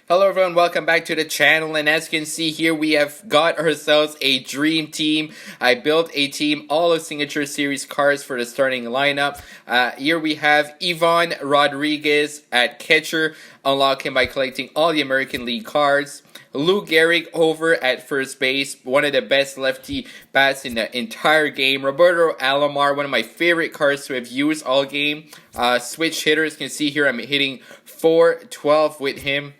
Hello everyone, welcome back to the channel, and as you can see here, we have got ourselves a dream team. I built a team, all of Signature Series cards for the starting lineup. Here we have Ivan Rodriguez at catcher, unlock him by collecting all the American League cards. Lou Gehrig over at first base, one of the best lefty bats in the entire game. Roberto Alomar, one of my favorite cards to have used all game. Switch hitters, you can see here I'm hitting 412 with him.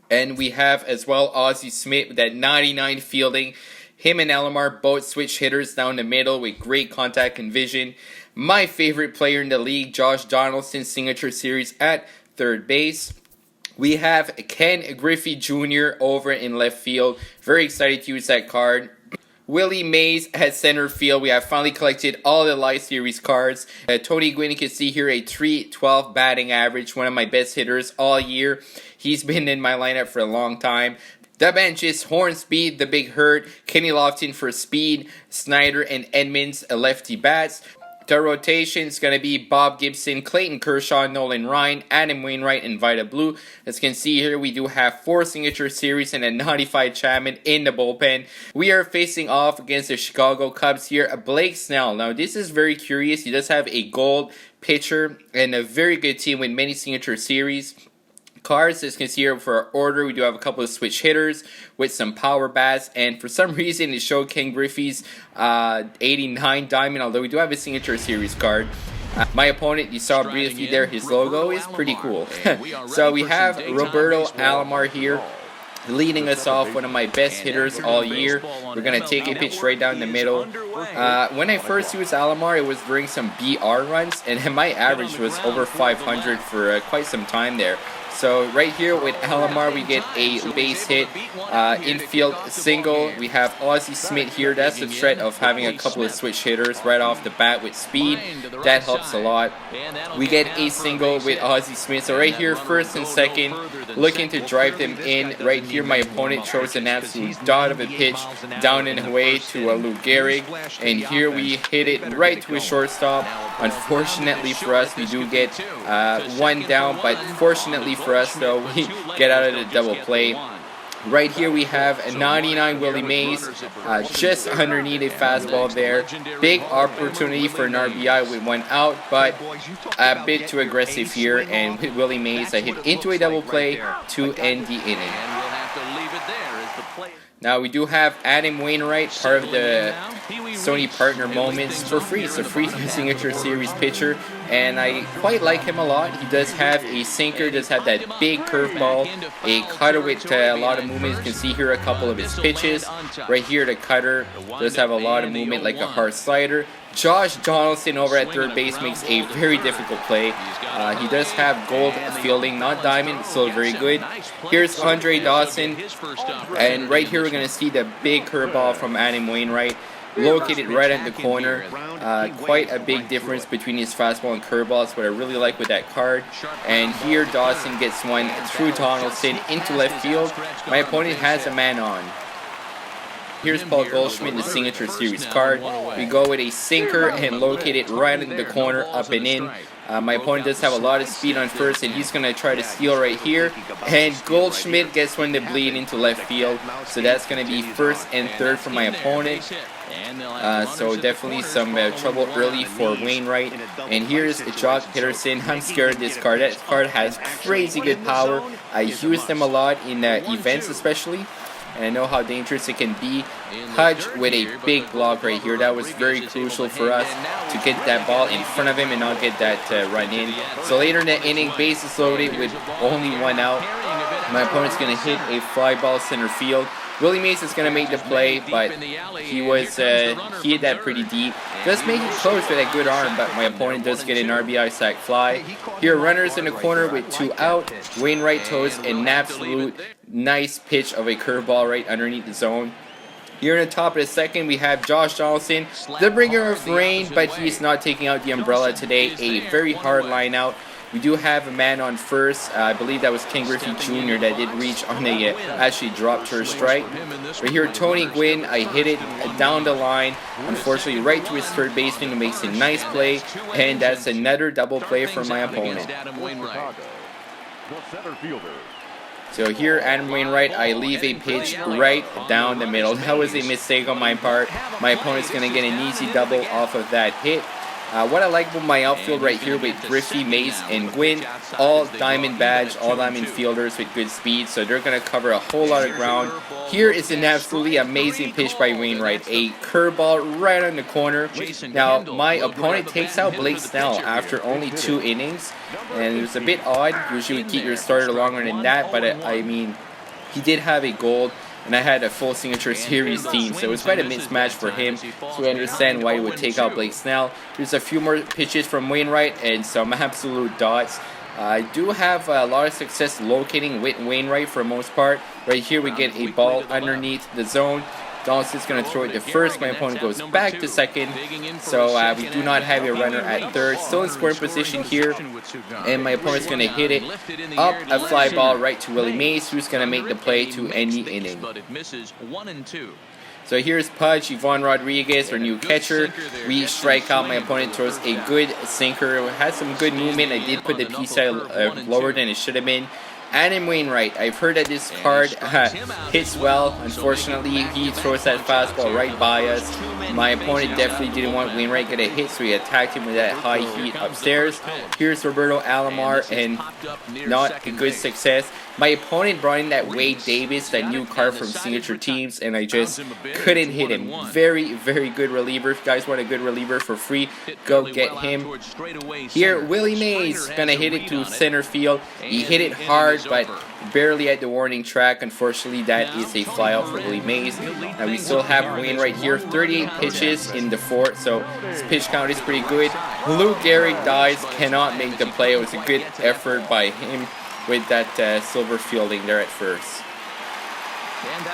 And we have as well Ozzie Smith with that 99 fielding. Him and Alomar both switch hitters down the middle with great contact and vision. My favorite player in the league, Josh Donaldson, Signature Series at third base. We have Ken Griffey Jr. over in left field. Very excited to use that card. Willie Mays at center field. We have finally collected all the Live Series cards. Tony Gwynn, you can see here a 312 batting average. One of my best hitters all year. He's been in my lineup for a long time. The bench is Hornsby, the big hurt. Kenny Lofton for speed. Snyder and Edmonds, lefty bats. The rotation is going to be Bob Gibson, Clayton Kershaw, Nolan Ryan, Adam Wainwright, and Vida Blue. As you can see here, we do have 4 Signature Series and a 95 Chapman in the bullpen. We are facing off against the Chicago Cubs here. Blake Snell. Now, this is very curious. He does have a gold pitcher and a very good team with many Signature Series cards. As you can see here for our order, we do have a couple of switch hitters with some power bats, and for some reason it showed Ken Griffey's 89 diamond, although we do have a Signature Series card. My opponent, you saw briefly there, his logo is pretty cool. So we have Roberto Alomar here leading us off, one of my best hitters all year. We're going to take a pitch right down the middle. When I first used Alomar, it was during some BR runs, and my average was over 500 for quite some time there. So right here with Alomar, we get a base hit, infield single. We have Ozzie Smith here. That's the threat of having a couple of switch hitters right off the bat with speed. That helps a lot. We get a single with Ozzie Smith. So right here, first and second, looking to drive them in. Right here, my opponent throws an absolute dot of a pitch down and away to Lou Gehrig. And here we hit it right to a shortstop. Unfortunately for us, we do get one down, but fortunately for us, though, we get out of the double play. Right here we have a 99 Willie Mays, just underneath a fastball there. Big opportunity for an RBI with one out, but a bit too aggressive here. And with Willie Mays, I hit into a double play to end the inning. Now we do have Adam Wainwright, part of the Sony Partner Moments for free. It's a free Signature Series pitcher, and I quite like him a lot. He does have a sinker, does have that big curveball, a cutter with a lot of movement. You can see here a couple of his pitches. Right here, the cutter does have a lot of movement, like a hard slider. Josh Donaldson over at third base makes a very difficult play. He does have gold fielding, not diamond, still very good. Here's Andre Dawson, and right here we're going to see the big curveball from Adam Wainwright, located right at the corner. Quite a big difference between his fastball and curveball. That's what I really like with that card. And here Dawson gets one through Donaldson into left field. My opponent has a man on. Here's Paul Goldschmidt, the Signature Series card. We go with a sinker and locate it right in the corner, up and in. My opponent does have a lot of speed on first, and he's going to try to steal right here. And Goldschmidt gets one to bleed into left field. So that's going to be first and third for my opponent. So definitely some trouble early for Wainwright. And here's Jock Peterson. I'm scared of this card. That card has crazy good power. I use them a lot in events especially, and I know how dangerous it can be. Hudge with a big block right here. That was very crucial for us to get that ball in front of him and not get that run in. So later in the inning, bases loaded with only one out. My opponent's going to hit a fly ball center field. Willie Mays is going to make the play, but he hit that pretty deep. Does make it close with a good arm, but my opponent does get an RBI sac fly. Here, runners in the corner with 2 out. Wainwright throws an absolute nice pitch of a curveball right underneath the zone. Here in the top of the second, we have Josh Donaldson, the bringer of rain, but he's not taking out the umbrella today. A very hard line out. We do have a man on first. I believe that was Ken Griffey Jr. that did reach on a actually dropped her strike. But here, Tony Gwynn, I hit it down the line. Unfortunately, right to his third baseman, who makes a nice play. And that's another double play for my opponent. So here, Adam Wainwright, I leave a pitch right down the middle. That was a mistake on my part. My opponent's going to get an easy double off of that hit. What I like about my outfield right here with Griffey, Mace, and Gwynn, all diamond badge, all diamond fielders with good speed, so they're going to cover a whole lot of ground. Here is an absolutely amazing pitch by Wainwright, a curveball right on the corner. Now, my opponent takes out Blake Snell after only 2 innings, and it was a bit odd. Usually we keep your starter longer than that, but I mean, he did have a gold, and I had a full signature series team, so it was quite a mismatch for him, so I understand why he would take out Blake Snell. There's a few more pitches from Wainwright and some absolute dots. I do have a lot of success locating with Wainwright for the most part. Right here we get a ball underneath the zone. Donaldson's going to throw it to first. My opponent goes back to second. So we do not have a runner at third. Still in scoring position here. And my opponent's going to hit it up a fly ball right to Willie Mays, who's going to make the play to end the inning. So here's Pudge, Yvonne Rodriguez, our new catcher. We strike out. My opponent throws a good sinker. Had some good movement. I did put the PCI lower than it should have been. Adam Wainwright, I've heard that this card hits well. Unfortunately, he throws that fastball right by us. My opponent definitely didn't want Wainwright to get a hit, so he attacked him with that high heat upstairs. Here's Roberto Alomar, and not a good success. My opponent brought in that Wade Davis, that new card from Signature Teams, and I just couldn't hit him. Very, very good reliever. If you guys want a good reliever for free, go get him. Here, Willie Mays gonna hit it to center field. He hit it hard, but barely at the warning track. Unfortunately, that is a flyout for Willie Mays. Now we still have Wainwright here, 38 pitches in the 4th, so his pitch count is pretty good. Lou Gehrig dies, cannot make the play. It was a good effort by him with that silver fielding there at first.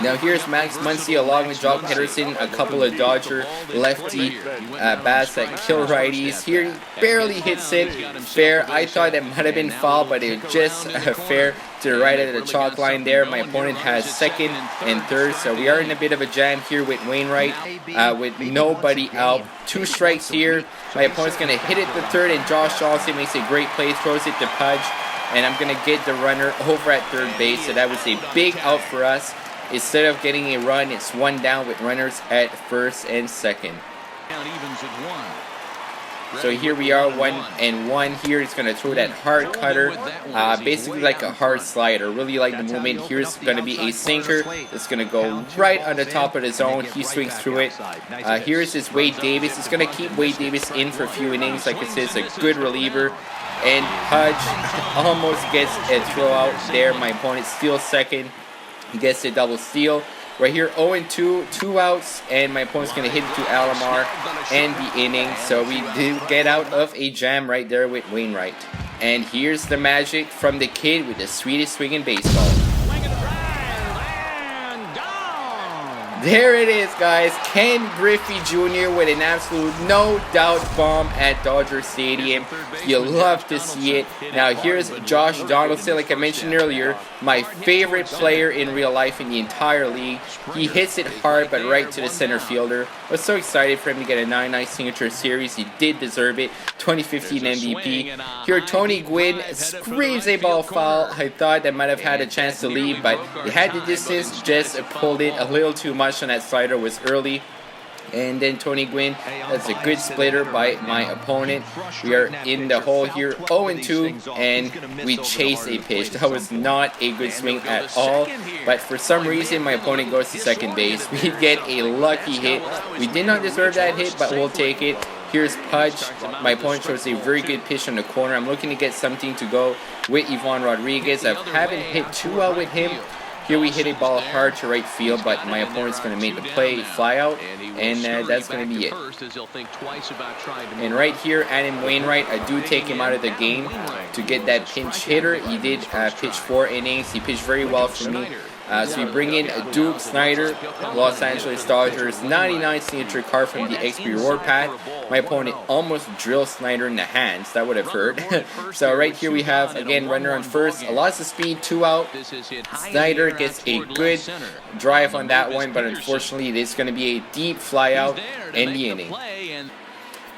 Now here's Max Muncy along with Jock Pedersen, a couple of Dodger lefty bats that kill righties. Here he barely hits it fair. I thought that might have been foul, but it was just fair to the right of the chalk line there. My opponent has second and third, so we are in a bit of a jam here with Wainwright with nobody out. 2 strikes here. My opponent's going to hit it to third, and Josh Johnson makes a great play, throws it to Pudge, and I'm going to get the runner over at third base, so that was a big out for us. Instead of getting a run, it's 1 down with runners at first and second. So here we are, 1-1 here. He's going to throw that hard cutter, basically like a hard slider. Really like the movement. Here's going to be a sinker. It's going to go right on the top of the zone. He swings through it. Here's this Wade Davis. It's going to keep Wade Davis in for a few innings. Like I said, it's a good reliever. And Pudge almost gets a throw out there. My opponent steals second. He gets a double steal. Right here, 0-2, 2 outs, and my opponent's going to hit it to Alomar and the inning. So we do get out of a jam right there with Wainwright. And here's the magic from the kid with the sweetest swing in baseball. There it is, guys. Ken Griffey Jr. with an absolute no-doubt bomb at Dodger Stadium. You love to see it. Now, here's Josh Donaldson, like I mentioned earlier, my favorite player in real life in the entire league. He hits it hard, but right to the center fielder. I was so excited for him to get a 9-9 signature series. He did deserve it. 2015 MVP. Here, Tony Gwynn screams a ball foul. I thought that might have had a chance to leave, but he had the distance, just pulled it a little too much on that slider, was early. And then Tony Gwynn, that's a good splitter by my opponent. We are in the hole here, 0-2, and we chase a pitch. That was not a good swing at all, but for some reason my opponent goes to second base. We get a lucky hit. We did not deserve that hit, but we'll take it. Here's Pudge. My opponent shows a very good pitch on the corner. I'm looking to get something to go with Yvonne Rodriguez. I haven't hit too well with him. Here we hit a ball hard to right field, but my opponent's going to make the play, fly out, and that's going to be it. And right here, Adam Wainwright, I do take him out of the game to get that pinch hitter. He did pitch 4 innings. He pitched very well for me. So we bring in Duke Snider, Los Angeles Dodgers, 99 signature card from the XP Roar Pack. My opponent almost drilled Snider in the hands. That would have hurt. So right here we have, again, runner on first. Lots of speed, 2 out. Snider gets a good drive on that one, but unfortunately it is going to be a deep fly out in the inning.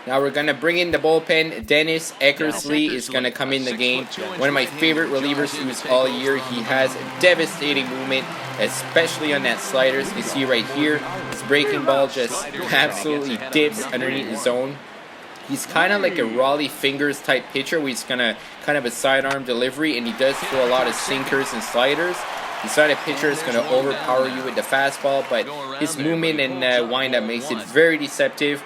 Now we're going to bring in the bullpen. Dennis Eckersley is going to come in the game. One of my favorite relievers who's all year. He has a devastating movement, especially on that sliders. You see right here, his breaking ball just absolutely dips underneath the zone. He's kind of like a Raleigh Fingers type pitcher where he's going to kind of a sidearm delivery, and he does throw a lot of sinkers and sliders. He's not a pitcher that's going to overpower you with the fastball, but his movement and windup makes it very deceptive.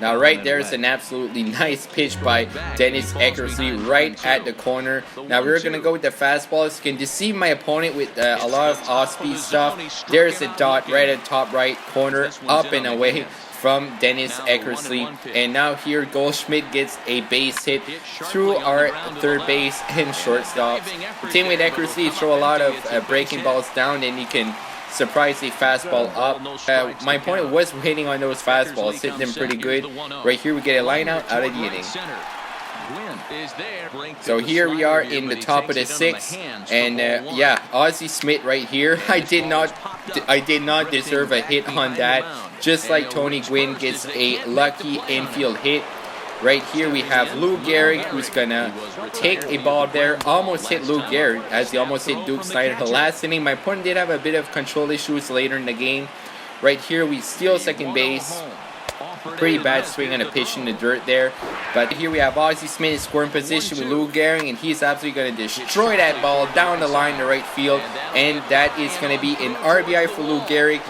Now right there is an absolutely nice pitch by Dennis Eckersley right at the corner. Now we're going to go with the fastball. You can deceive my opponent with a lot of off-speed stuff. There's a dot right at the top right corner, up and away from Dennis Eckersley. And now here Goldschmidt gets a base hit through our third base and shortstop. The team with Eckersley throw a lot of breaking balls down, and he can surprise the fastball up. My opponent was waiting on those fastballs, hitting them pretty good. Right here we get a line out of the inning. So here we are in the top of the sixth, and yeah, Ozzie Smith right here. I did not deserve a hit on that. Just like Tony Gwynn gets a lucky infield hit. Right here we have Lou Gehrig, who's gonna take a ball there. Almost hit Lou Gehrig, as he almost hit Duke Snyder the last inning. My opponent did have a bit of control issues later in the game. Right here we steal second base. Pretty bad swing on a pitch in the dirt there. But here we have Ozzie Smith in scoring position with Lou Gehrig, and he's absolutely going to destroy that ball down the line to right field. And that is going to be an RBI for Lou Gehrig.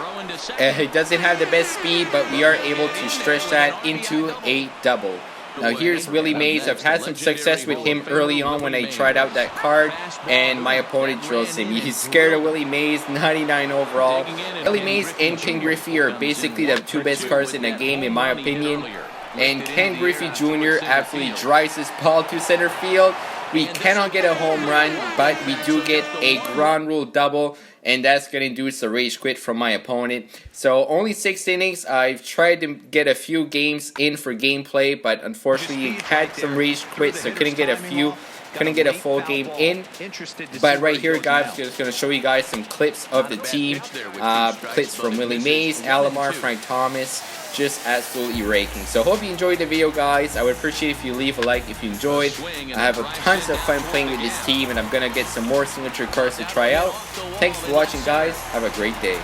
He doesn't have the best speed, but we are able to stretch that into a double. Now here's Willie Mays. I've had some success with him early on when I tried out that card, and my opponent drills him. He's scared of Willie Mays, 99 overall. Willie Mays and Ken Griffey are basically the two best cards in the game in my opinion. And Ken Griffey Jr. absolutely drives his ball to center field. We cannot get a home run, but we do get a ground rule double, and that's going to induce a rage quit from my opponent. So only 6 innings. I've tried to get a few games in for gameplay, but unfortunately had some rage quits, so couldn't get a full game in. But right here, guys, just going to show you guys some clips of the team. Clips from Willie Mays, Alomar, Frank Thomas. Just absolutely raking. So hope you enjoyed the video, guys. I would appreciate if you leave a like if you enjoyed. I have tons of fun playing with this team, and I'm gonna get some more signature cards to try out. Thanks for watching, guys. Have a great day.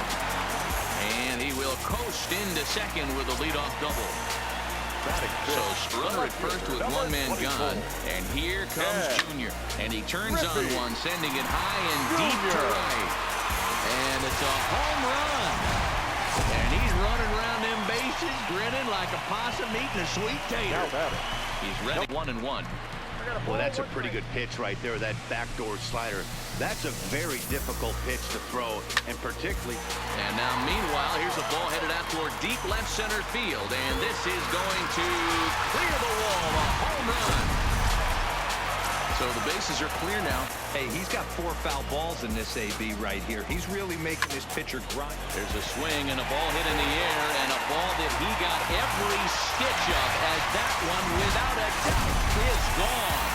And he will coast into second with a leadoff double. So Strunner at first with one-man gun, and here comes Junior, and he turns on one, sending it high and deep to right, and it's a home run. And he's running around them bases, grinning like a possum eating a sweet tater. He's ready. 1-1. Well, that's a pretty good pitch right there, that backdoor slider. That's a very difficult pitch to throw, and particularly. And now, meanwhile, here's a ball headed out toward deep left center field, and this is going to clear the wall, a home run. So the bases are clear now. Hey, he's got 4 foul balls in this AB right here. He's really making this pitcher grind. There's a swing and a ball hit in the air, and a ball that he got every stitch of, as that one, without a doubt, is gone.